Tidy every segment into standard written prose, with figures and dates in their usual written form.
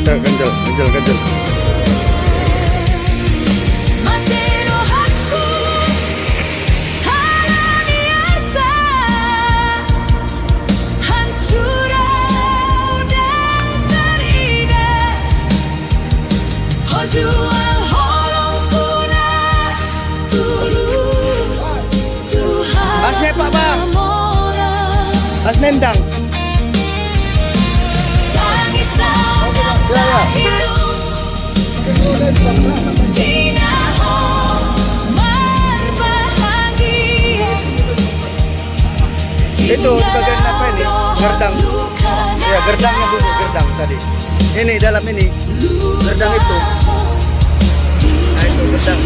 Ganjel, ganjel, ganjel. Asnya Pak Bang, as nendang. Itu bagian apa ini? Gerdang. Ya, gerdangnya dulu, gerdang tadi. Ini dalam ini, gerdang itu. Nah, itu gerdang.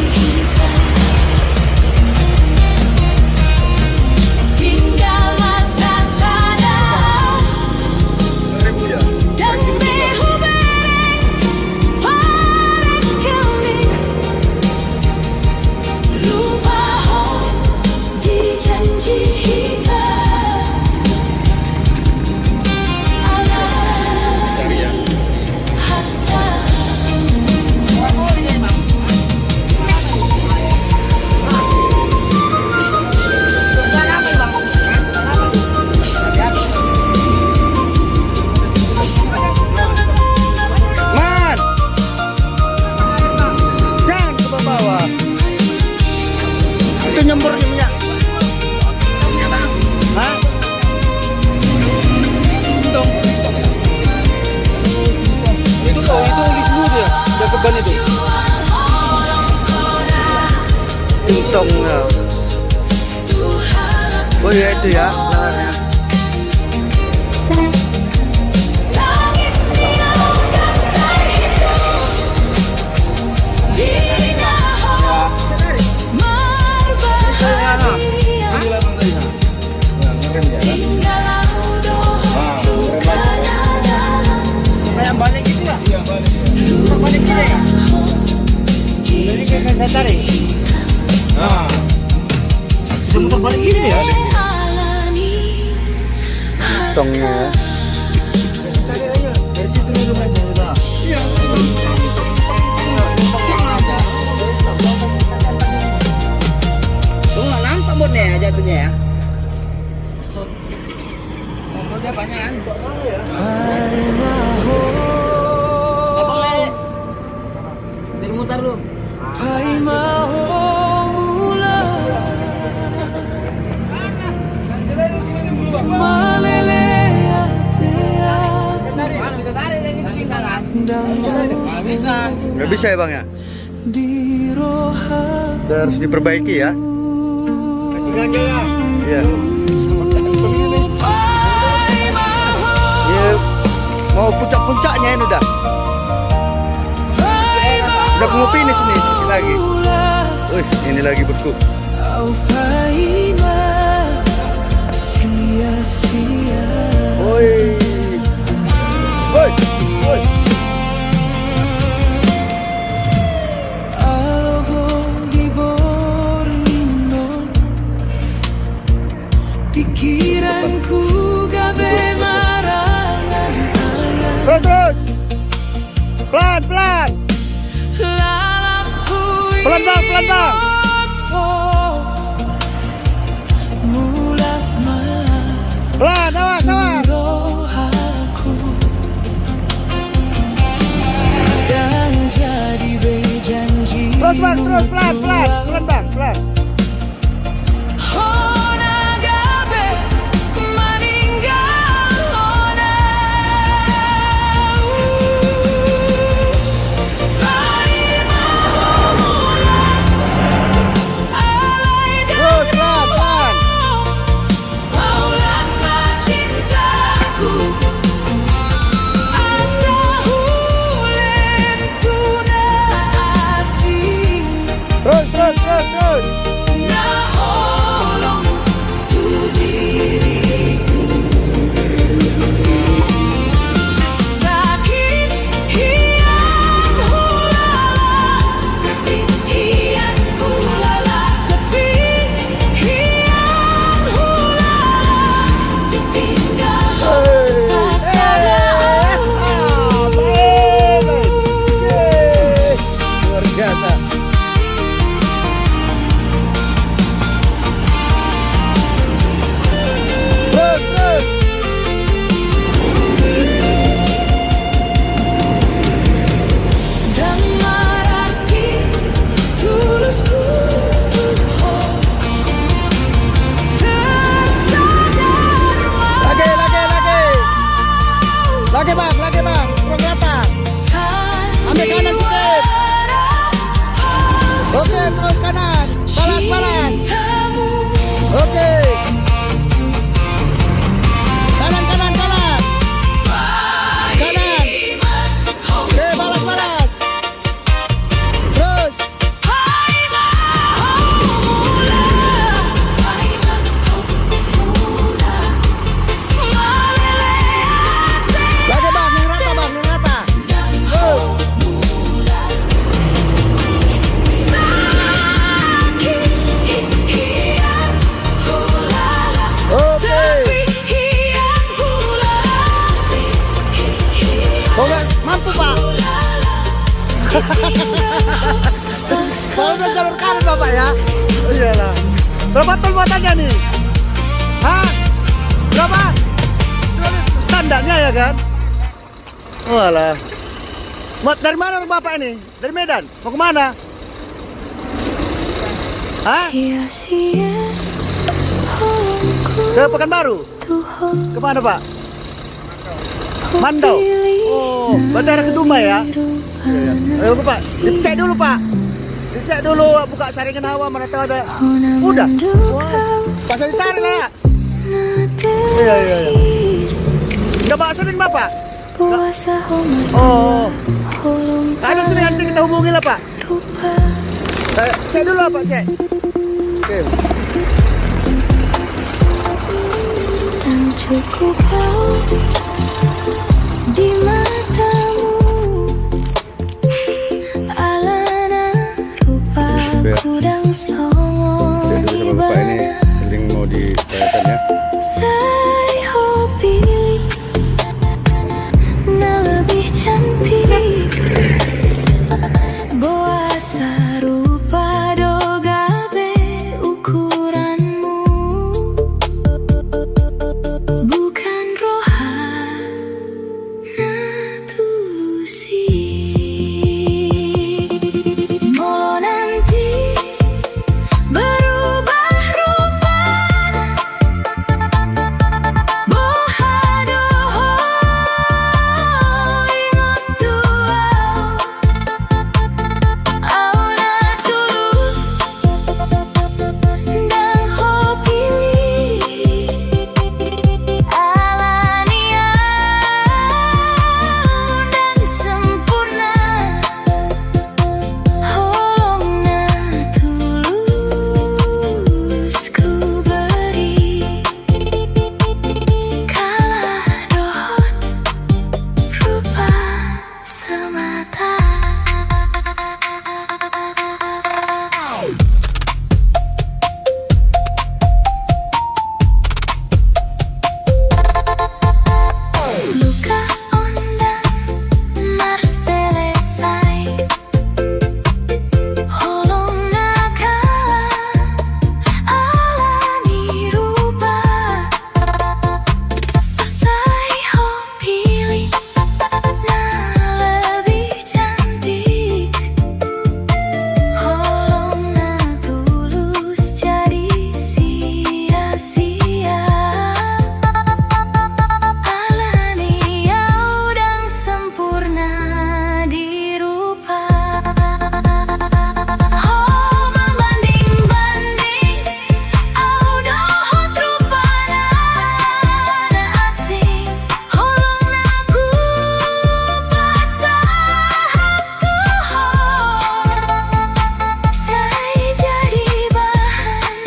Nyembur minyak. Hah? Itu tuh, itu di semua dia. Udah keban itu. Untung ya. Oh iya itu ya, laharnya. Balik gitu ya? Iya balik. Balik gini ya? Jadi saya tarik. Nah, muter balik gini ya? Tongnya. Dari situ dulu aja sudah. Iya. Tuh nggak nampak botnya ya jatuhnya ya? Botnya banyak kan? Mutar lu. Nggak bisa ya bang ya? Harus diperbaiki ya. Iya. Mau puncak-puncaknya ini udah. Udah mau finish nih lagi. Wih, ini lagi bosku. Woi. Woi. Woi. Pikiranku gabe marangan. Terus. Pelan-pelan. Pelan bang, pelan bang. Pelan, awas, awas. Terus bang, terus pelan, pelan, pelan bang, pelan. Terus. Oh nggak mampu Pak. Kalau udah jalur kanan Bapak ya. Oh, iyalah. Berapa ton muatannya nih? Hah? Berapa? Standarnya ya kan? Walah. Dari mana Bapak ini? Dari Medan? Mau kemana? Hah? Ke Pekanbaru? Kemana Pak? Mandau? Oh, bandara ke Dumai ya? Ayo Pak, dicek dulu Pak. Dicek dulu, buka saringan hawa, mana tahu ada. Udah? Wow. Pasal ditarik lah ya? Iya. Nggak bawa sering Bapak? Oh. Ada sering nanti kita hubungi lah Pak. Cek dulu Pak, cek. Oke. Dan cukup kau di matamu, alana rupaku dan songo di bana. Mending mau dirayakan ya. Saya hobi na lebih cantik, boasa rupa dogabe ukuranmu, bukan rohana tulusi. Molo nanti berubah rupa, bohadoho ingat tuau, auna tulus dan ho pilih, alania dan sempurna, holongna tulus ku beri, kalah dohot rupa semata. Luka ondang marselesai, holongna kalah alani rupa, sesai ho pilih na lebih cantik, holongna tulus jadi sia-sia, alani udang sempurna di rupa. Oh membanding-banding audohot rupana na asing, holongna ku pasahatu ho, saya jadi bahan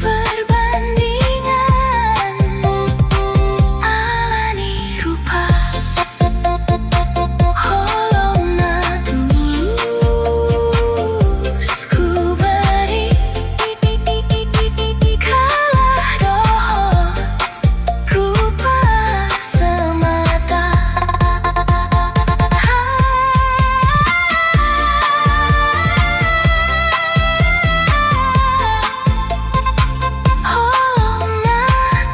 perbandingan, alani rupa, holongna tulus ku beri, kalah dohot rupa semata. Holongna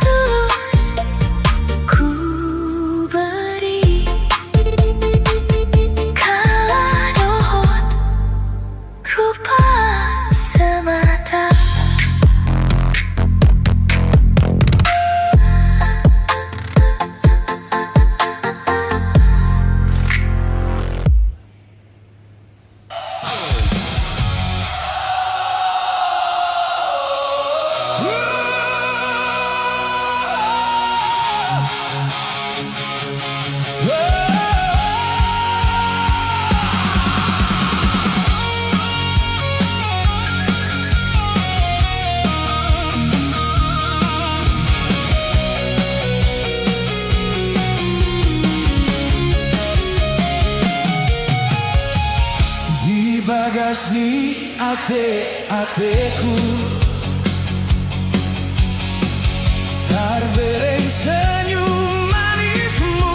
tulus ku beri, kalah dohot rupa semata. Di bagasni ate-ateku terbereng senyum manismu,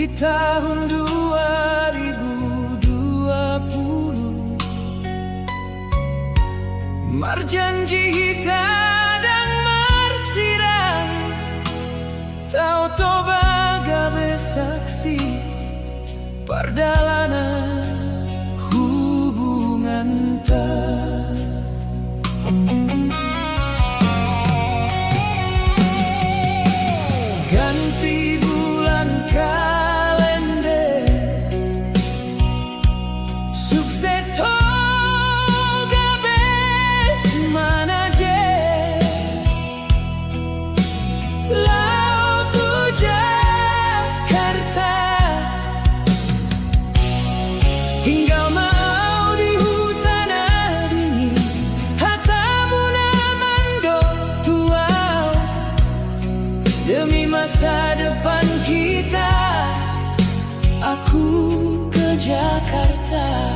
di tahun 2020. Marjanji hitadang marsirang, tau toba gabe saksi perdalanan hubungan ta. Ganti bulan kalender, sukses ho gabe manajer, laut tu Jakarta, tinggal mau di hutan dingin, hatamu namando tuau, demi masa depan kita, aku ke Jakarta.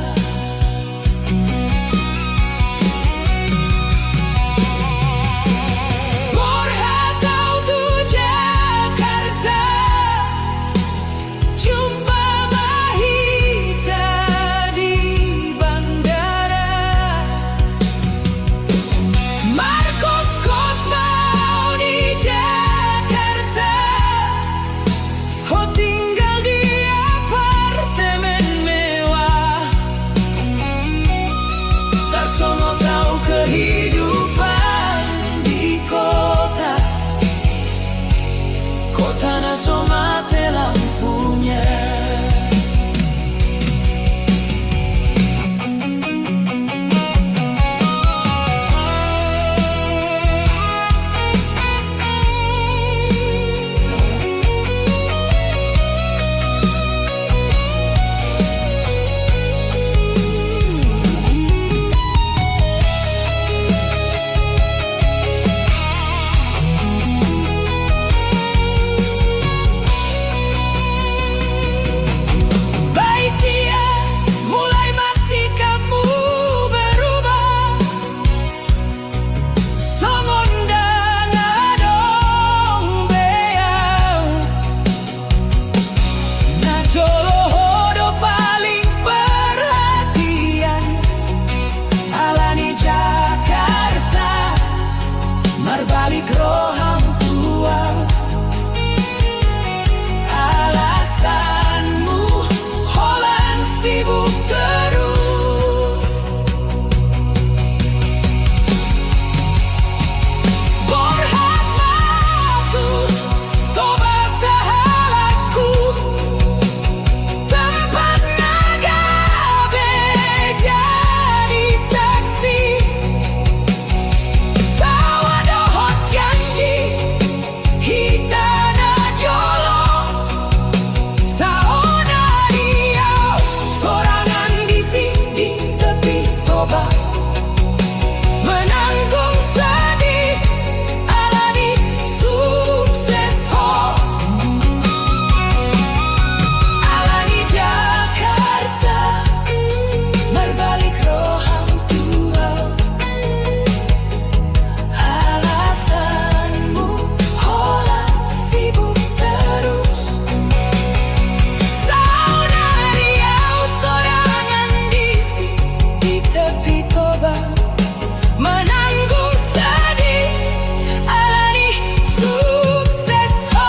Borhatau tu Jakarta, jumpa Mahita di bandara. Marcos Cosmau di Jakarta, oh tinggal di apartemen mewah. Tak sono tahu kehidupan di kota, kota naso mate lampunya. Baitia, mulai masih kamu berubah, songondang adong beau, nah jolohodo paling perhatian, alani Jakarta, marbalik roham tua. Alasanmu Holland sibuk terus, Borhat maksud toba sahalaku, tempat nagabe jadi saksi, tawa dohot janji hitana jolo. Saona riau, sorangan di sini tepi toba, menanggung sedih, alani sukses ho. Alani Jakarta, berbalik roham tua. Alasanmu Holland sibuk terus, sauna riau, sorangan di sini di tepi toba, menanggung sedih, alani sukses ho.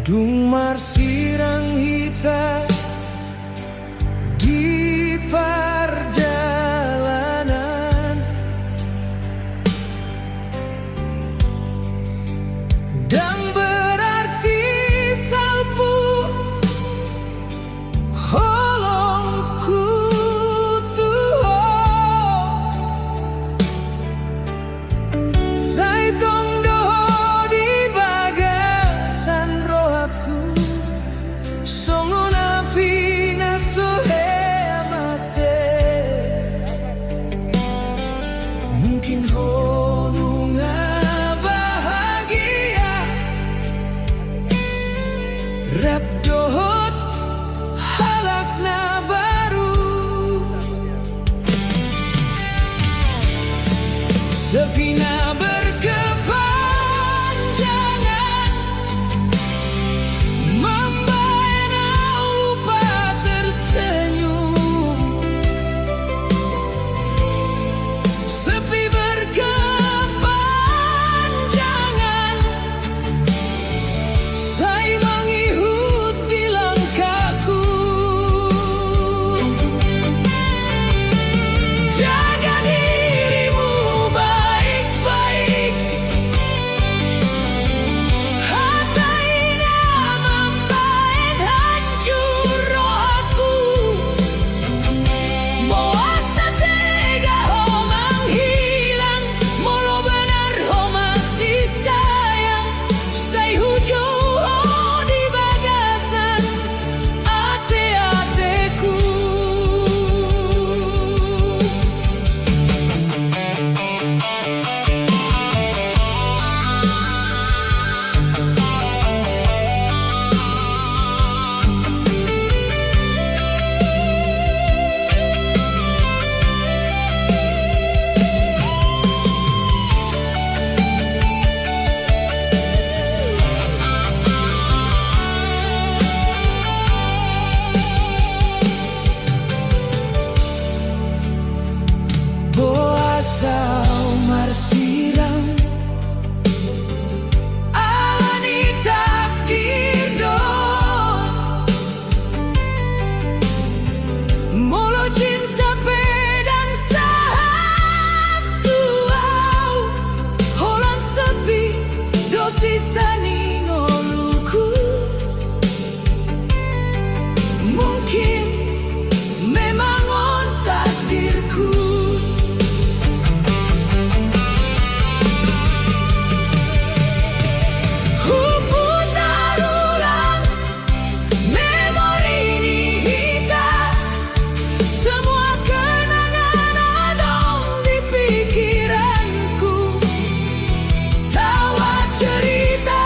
Dung marsirang hita di perjalanan, dan berarti salpu rap dohot halakna baru sepina berkepanjangan membaena lupa tersenyum sepi berkepanjangan saya mengikuti langkahku jaga dirimu baik-baik hataina membaik hancur rohaku moasa tega ho menghilang molo benar ho masih sayang say hujo ho di bagasan ate-ateku Boasa Umar Siram alani takdir do molo cinta pedang satu holan sepi dosis sani ngoluku mungkin memang on takdirku putar ulang memori ini hitam semua kenangan ada di pikiranku tawa cerita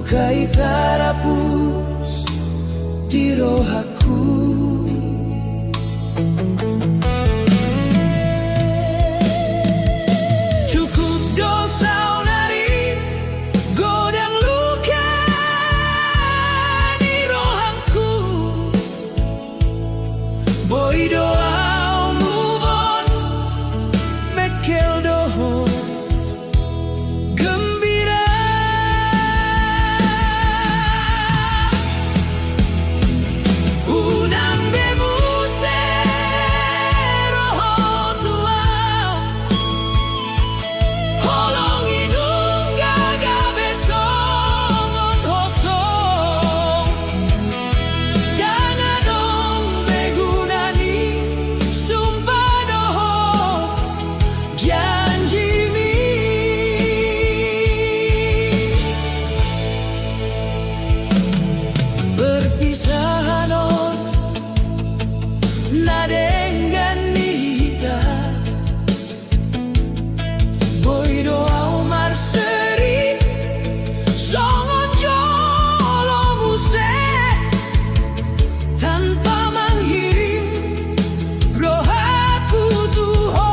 luka terhapus di rohaku. Cukup dosa dari godang luka di rohaku. Boy doa move on, mekel doho gembira. Unang bebuse roho tua, holong inung gaga besongon hosong. Dan adong begunani sumpah doho janji mi. Perpisahan on nadengan nita. Boy doa umar seri songon jolo muse tanpa menghirim rohaku tuho.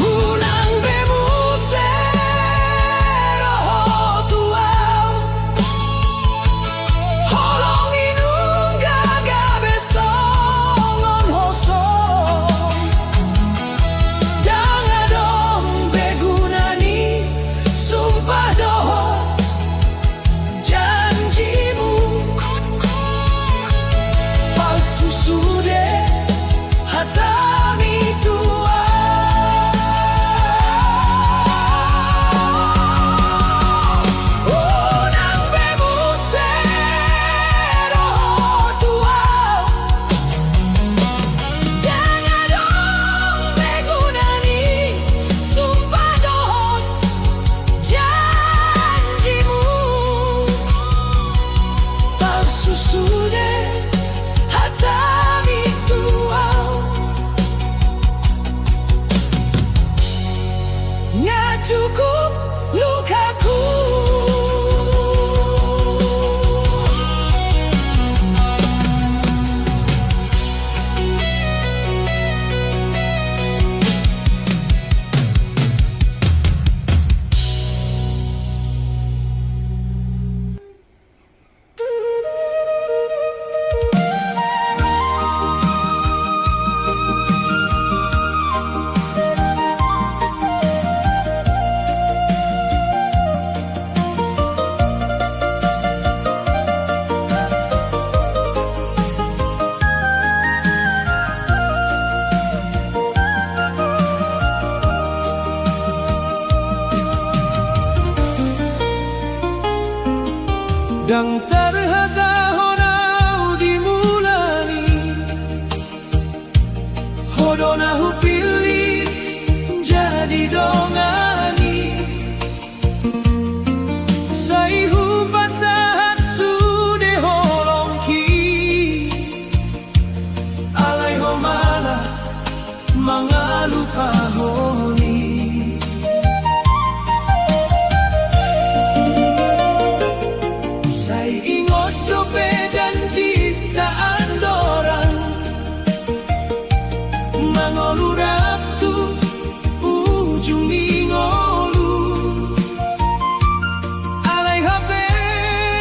Unang bebuse roho tua, holong inung gaga besongon hosong. Jangan dong begunani sumpah doho janjimu. Palsu sudah hatami tua. Unang bebuse roho tua, jangan dong begunani sumpah doho janjimu. Palsu sudah hatami tua. Nggak cukup lukaku. Dang terhaga honau dimulai, hodona hu pilih jadi dongani. Sai hu pasahat sude holongki, alai ho malah mangalupa honi. Sai ingot dope janji taan dorang, mangolurap tu ujung ingolu. Alai hape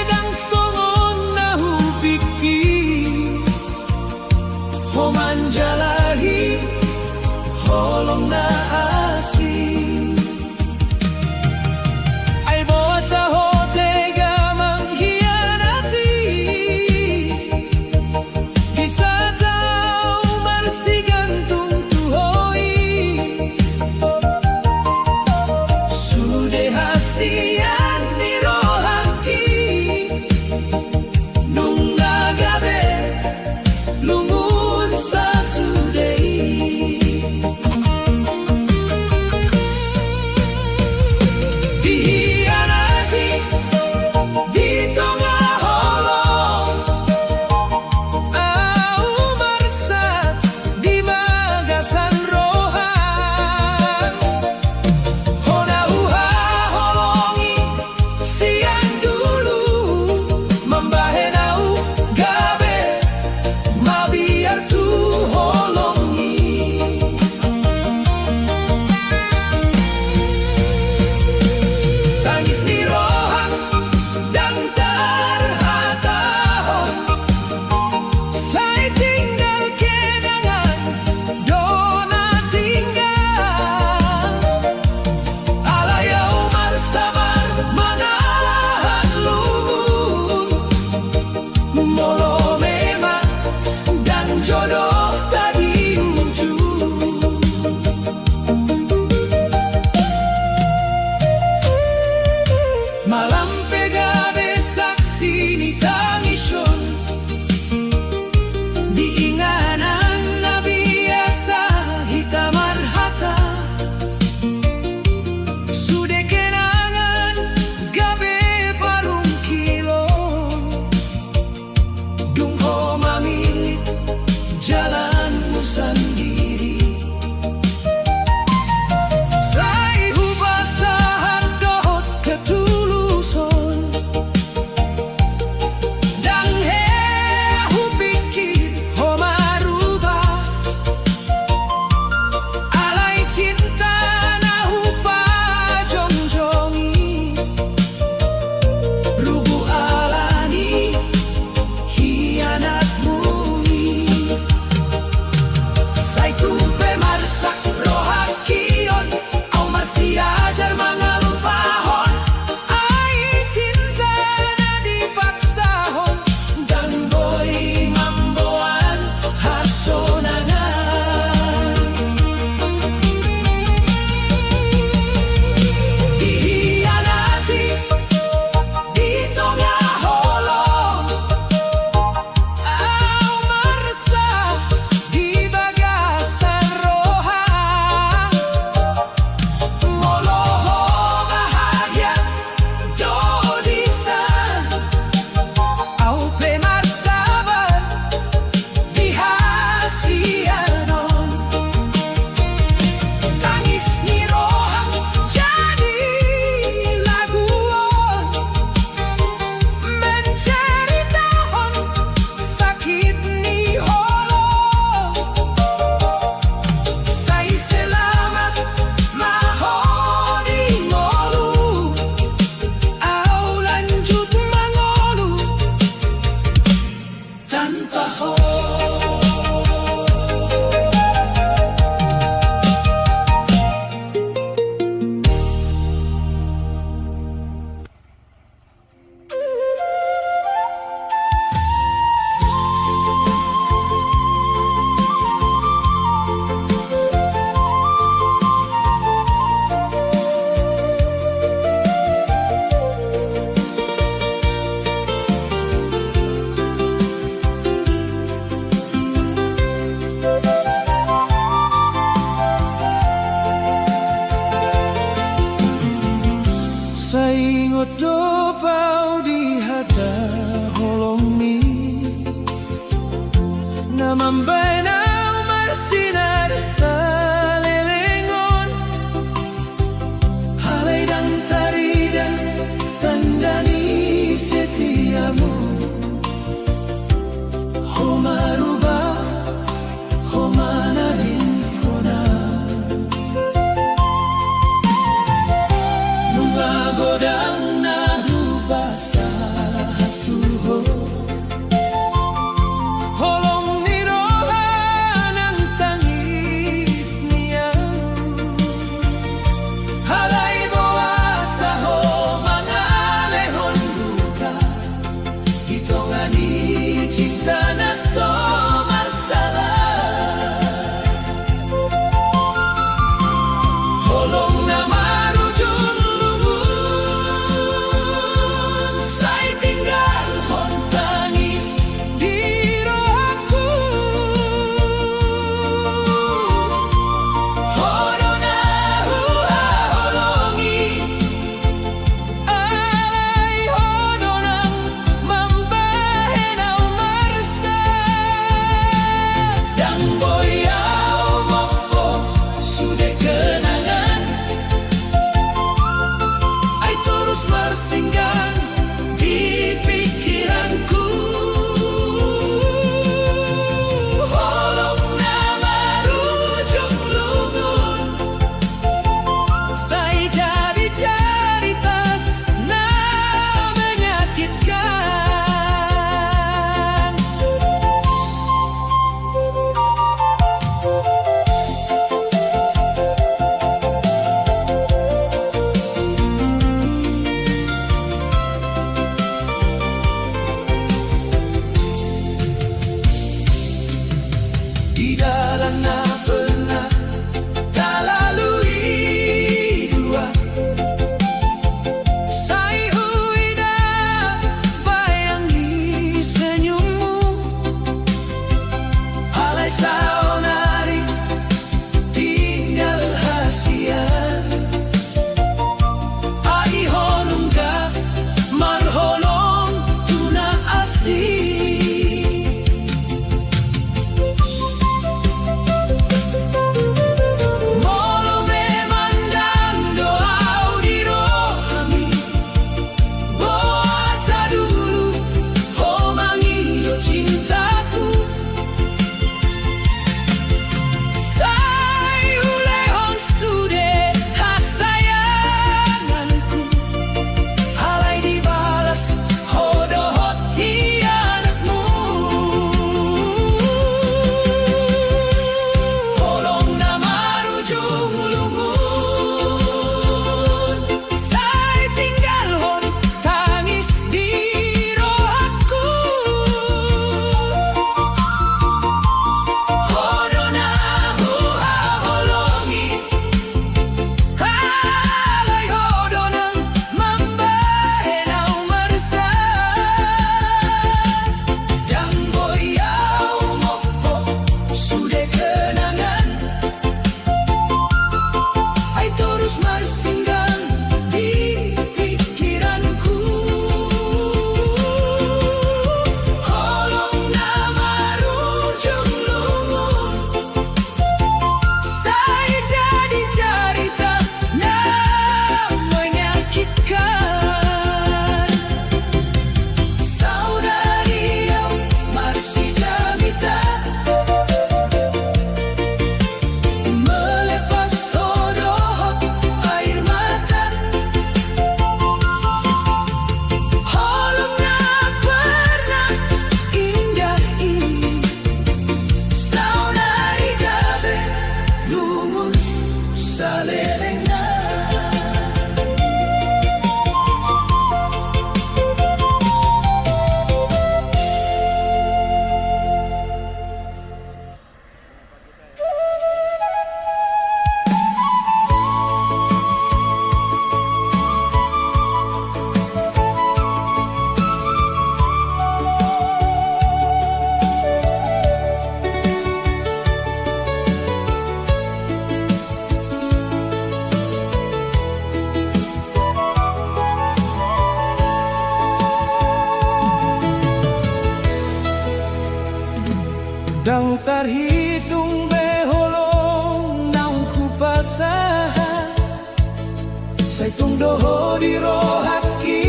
dang songon nahu pikir, ho manjalahi holong na dan tahu. Saingot do pau di hata holongi namambay na umarsinar sa lelengon halay dan tarida tandani setiamu homaruba homanalin kona godang narubasa hatuho holong nirohan ang tangis niya halay bawasa ho mga lehon luka ito nga ni cinta na so marsala holong na marujun singgah di pikiranku holong na marujung lumun say jadi cerita na menyakitkan di dalam na pernah tak lalui dua say huida bayangi senyummu alay saonari tinggal hasian ai honungga marholong tuna asih Dang terhitung beholong naung kupasaha Saitung doho di rohaki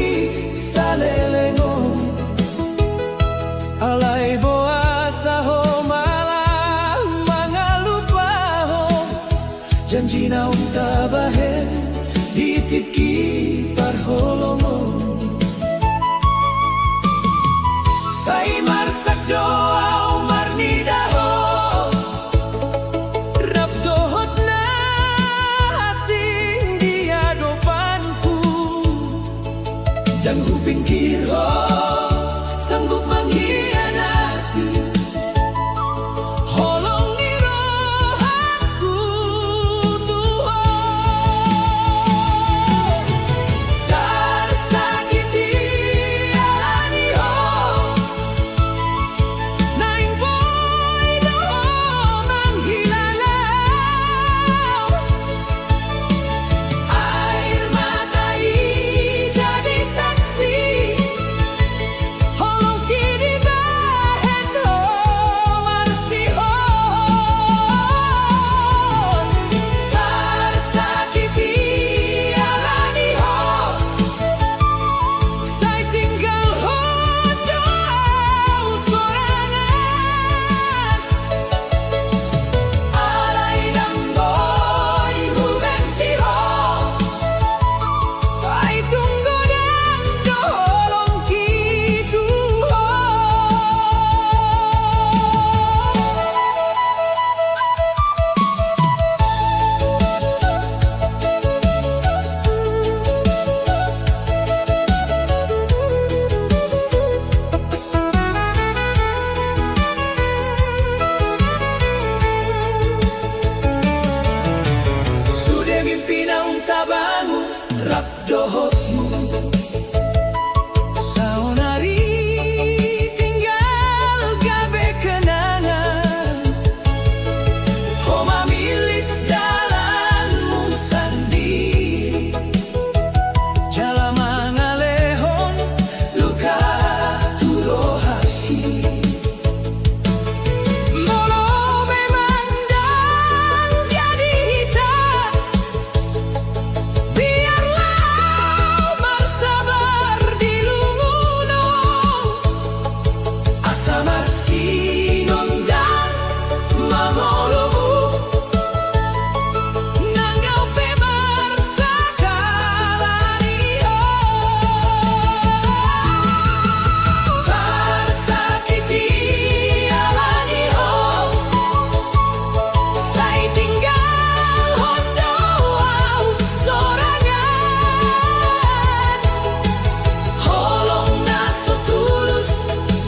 salelengong Alay boa saho malah mangalupaho Janji naung tabahen ditiki parholongon Sai marsak doa umar nidaho Rab dohot na asing dia dopanku Dan huping kiro sanggup mengkhianati Holong ni rohaku Tuhan Tersakiti alani ho Naing boy doho menghilalau Air matai jadi saksi Holong kini bahen ho marsihon Tersakiti alani ho Saya tinggal hodoh sorangan Alay ng boy hubenci ho Ay tunggu dan dolong kitu ho Sudah mimpi naung tabangu rap dohotmu Saonari tinggal gabe kenangan Homa milik dalanmu sendiri Jala mangalehon luka turo hati Molo memandang jadi hitam Biarlah marsabar di lunguno Asa marsinon dan mamolomu Nanggau pe marsakalani ho Tersakiti alani ho Saya tinggal hondo sorangan Holong naso tulus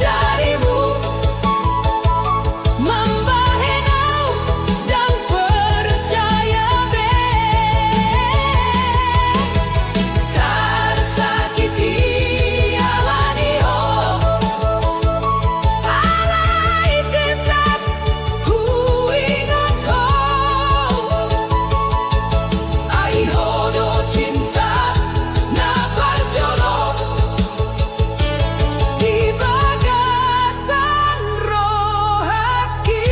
darimu Membahenau dan percaya be Tersakiti alani ho Alay tetap huingat ho Ai hodo cinta na parjolo Di bagasan rohaki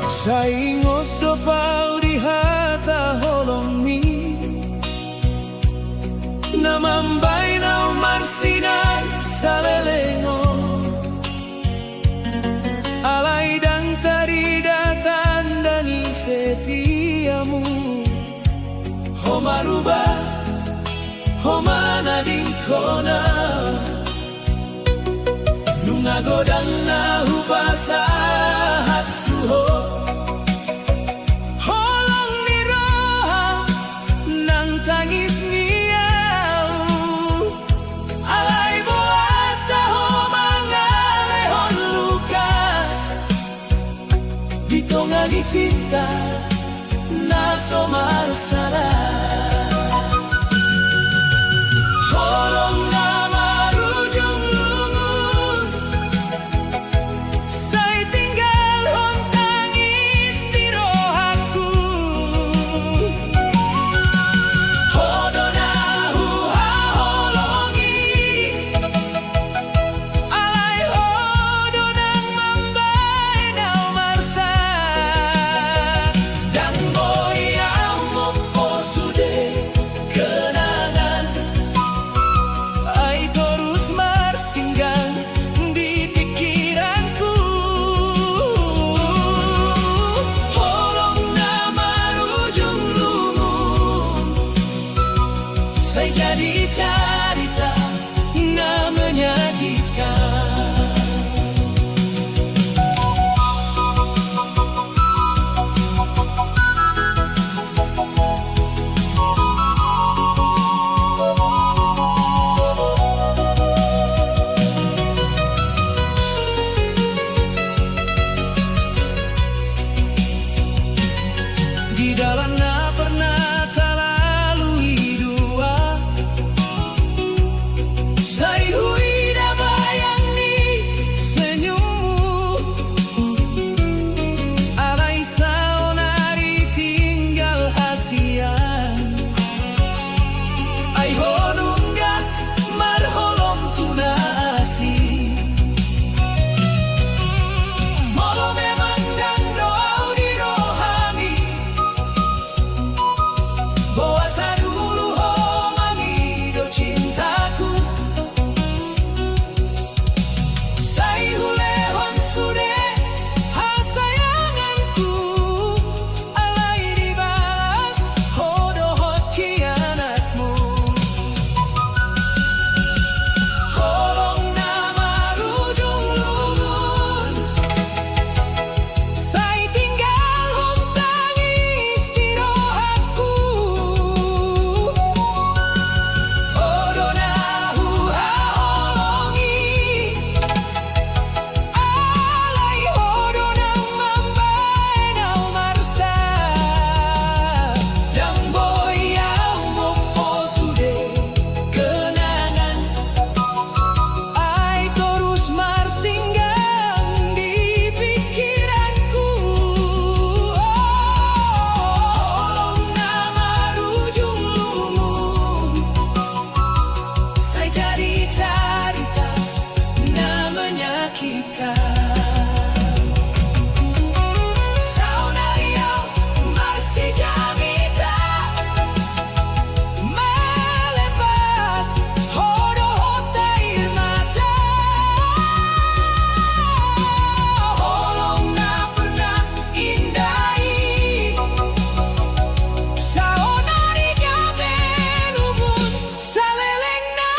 Saingot do pau di hata holong mi Namambay na umarsinan salelengo Alay dang taridatan dani setiamu Homaruba Homana dingkona Lungagodang na hubasa hatuho Dongagi cinta naso marsara Holong nama rujung lungun Saya tinggal hong tangis di rohaku Hodona huha holongi Alai hodonang mambai nau marsa Dan boyang mompo sude kenangan Ai terus marsinggang di pikiranku Holong nama rujung lungun Saya jadi cerita na menyakitkan Di dalam na pernah terlalui dua Saya hui dah bayang ni senyummu Alai saunari tinggal hasian Ai honungga marholong tunasi Molo memang dan doa di rohani Boasa dulu homangi do cintaku Sai hulehon sude hasayanganku Alai dibalas hodohot kianatmu Holong nama rujung lungun Sai tinggal hong tangis di rohaku Hodona huha holongi Alai hodonang mambai nau marsa Dan boyang mompo sude kenangan Ai terus marsinggang di pikiranku Holong nama rujung lungun Saya jadi cerita na menyakitkan Saunariau marsi jamita Melepas hodohot air mata Holong na pernah indai Saunari jabe lumun saleleng na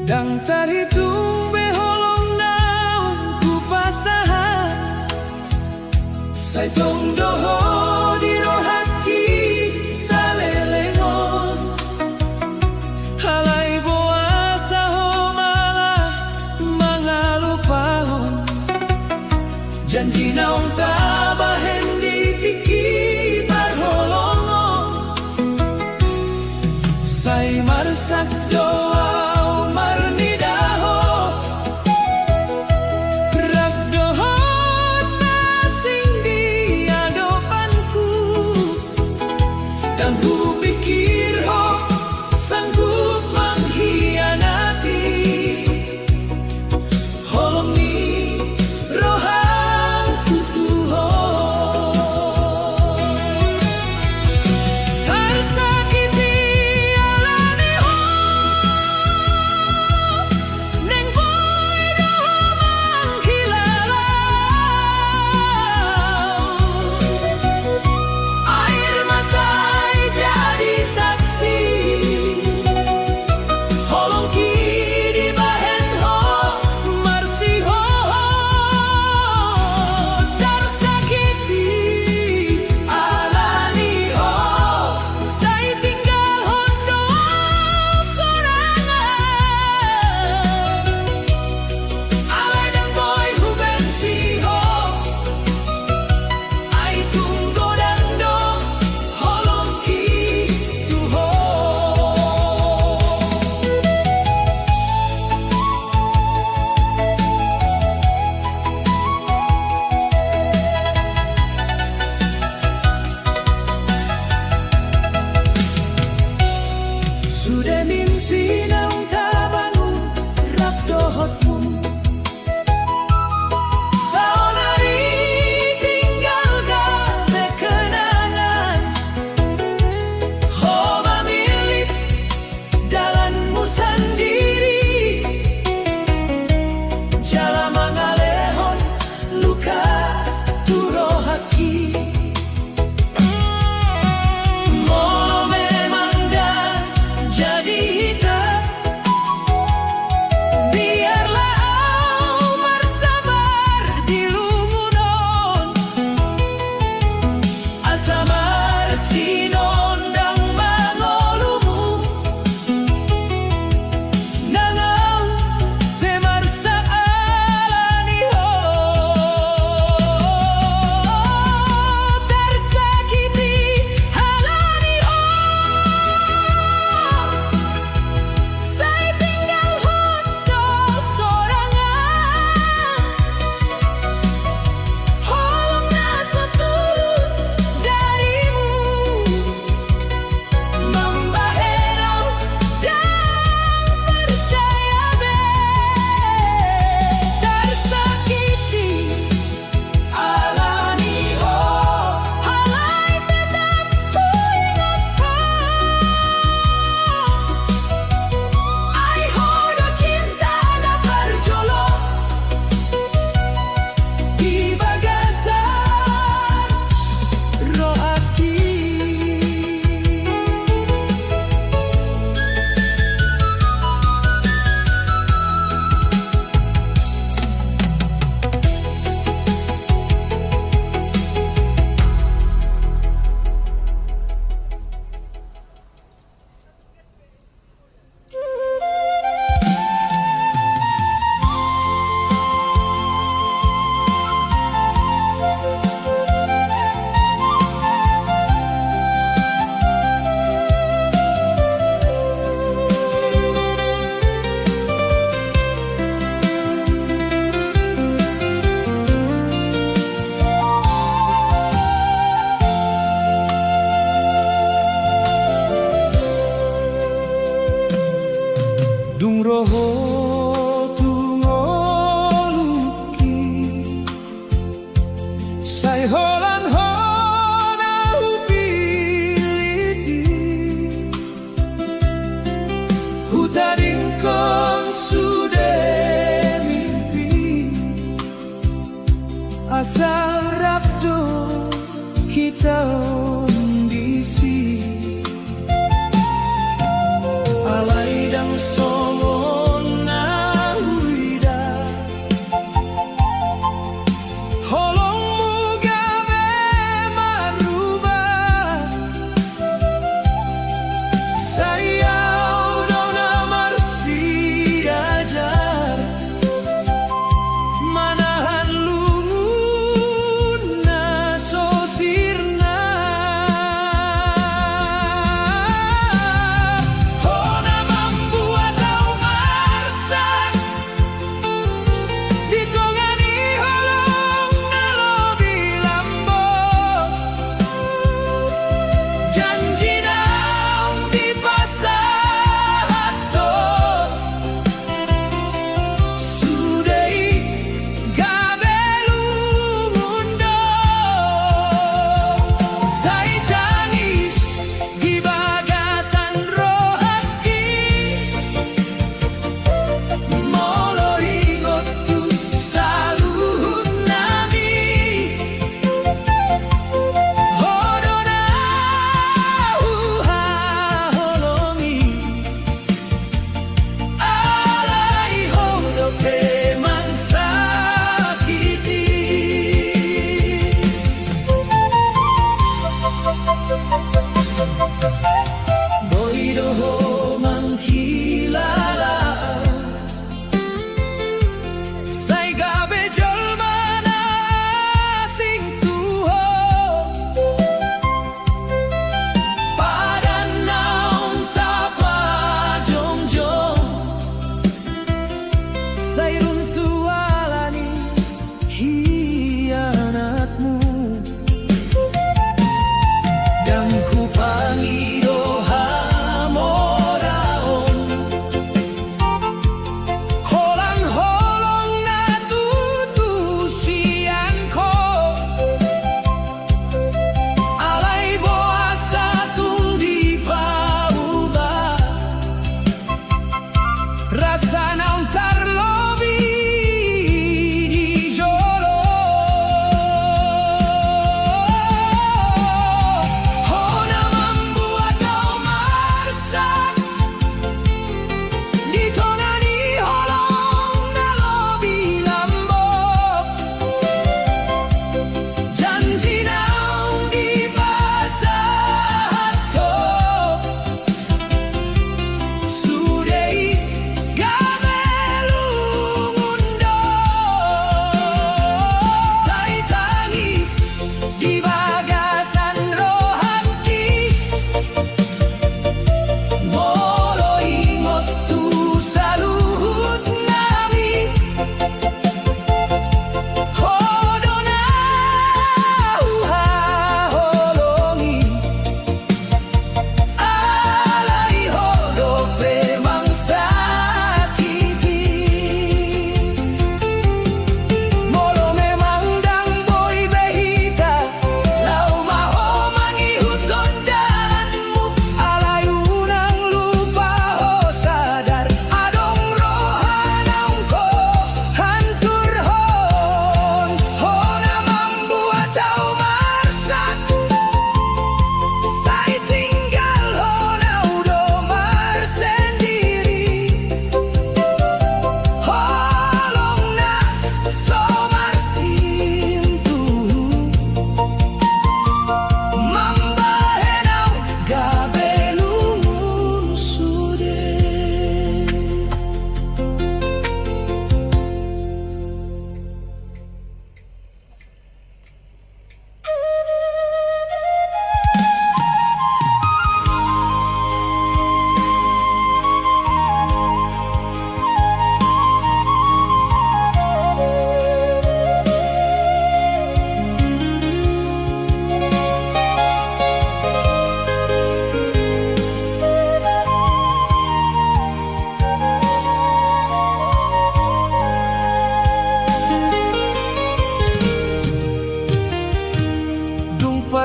Dang taritung beholong naung ku pasahan Sai tong doho di rohaki salelengon Halai boasa ho malah mangalupahon Janji naung tabahen di tiki barholongon Sai marsak doa marnidaho Ragdohot nasing di adopanku Dan ku pikir ho sanggup mengkhianati Holong ni roha aki Molo memang dah jadi hitam Biarlah au bersabar di lungunon Asamar sinon dang mangolumu Nangau pemarsa alani ho Tersakiti halani ho Saya tinggal hoto sorangan Holong nasa tulus darimu Membahenau dan percaya be Tersakiti alani ho Halai tetap ku ingat ho Ai hodo cinta da berjolo Di bagasan roh aki Dung roho tungoluki Sai holan hona upiliti Hutaring kong sudah mimpi Asal rabdo kita ondisi Alai dang somon na huida Holong mugabe marubah Sayau dona marsi ajar Manahan lungun na sosirna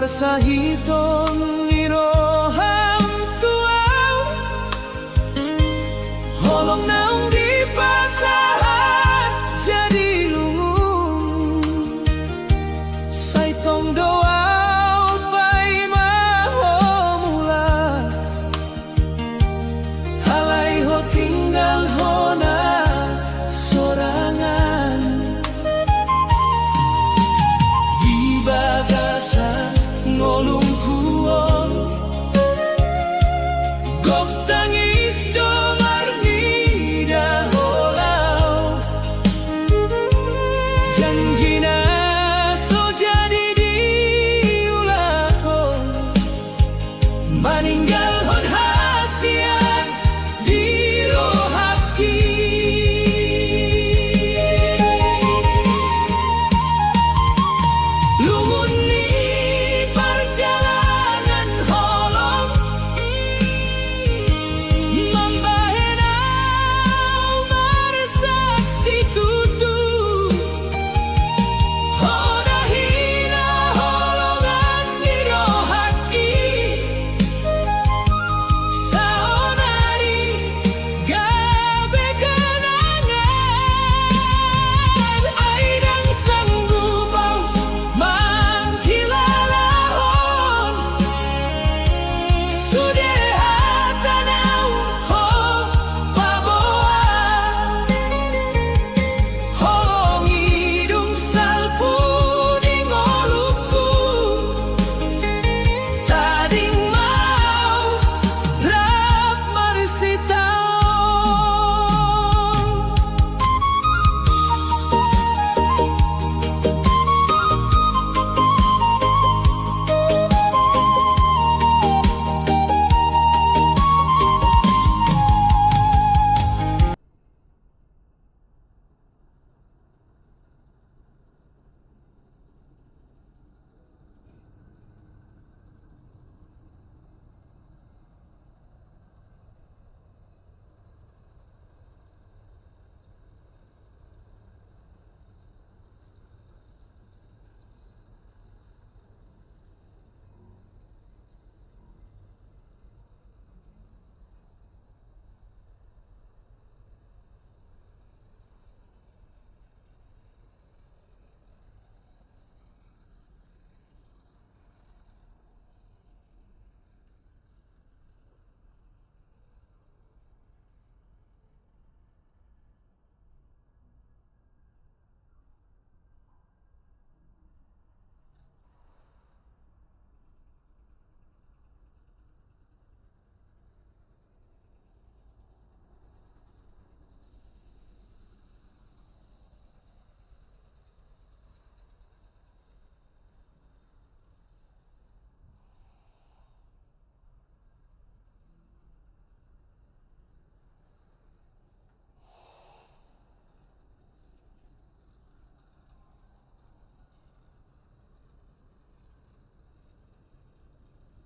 luar sa hiton